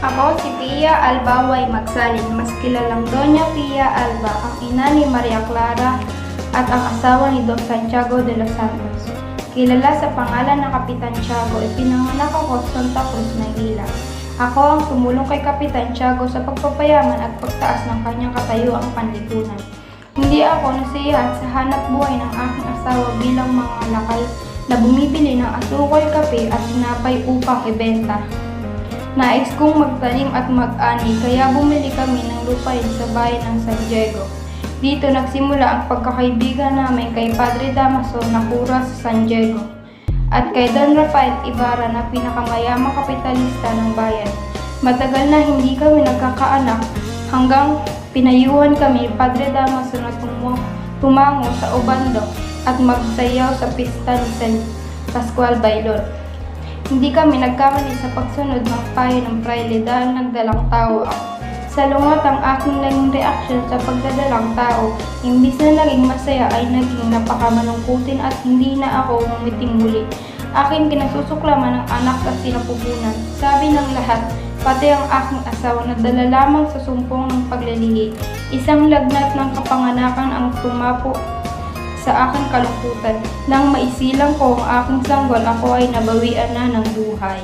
Ako si Pia Alba Y. Magsalin, mas kilalang Doña Pia Alba, ang ina ni Maria Clara at ang asawa ni Don Santiago de los Santos. Kilala sa pangalan ng Kapitan Tiago, ipinanganak ako sa Santa Cruz, Maynila. Ako ang tumulong kay Kapitan Tiago sa pagpapayaman at pagtaas ng kanyang katayuang panlipunan. Hindi ako nasiyahan sa hanap buhay ng aking asawa bilang mga lakal na bumibili ng asukal, kape at tinapay upang ibenta. Nais kong magtanim at mag-ani kaya bumili kami ng lupain sa bayan ng San Diego. Dito nagsimula ang pagkakaibigan namin kay Padre Damaso na kura sa San Diego at kay Don Rafael Ibarra na pinakamayamang kapitalista ng bayan. Matagal na hindi kami nagkakaanak hanggang pinayuhan kami ni Padre Damaso na tumango sa Obando at magsayaw sa pista ni San Pascual Bailor. Hindi kami nagkamali sa pagsunod ng payo ng praile dahil nagdalang tao ako. Salungat ang aking naging reaksyon sa pagdadalang tao. Imbis na naging masaya ay naging napakamalungkutin at hindi na ako ngumiting muli. Aking kinasusuklaman ng anak at sinapupunan. Sabi ng lahat, pati ang aking asawa na dala lamang sa sumpong ng paglilihi. Isang lagnat ng kapanganakan ang tumapo sa aking kalungkutan. Nang maisilang ko ang aking sanggol, ako ay nabawian na ng buhay.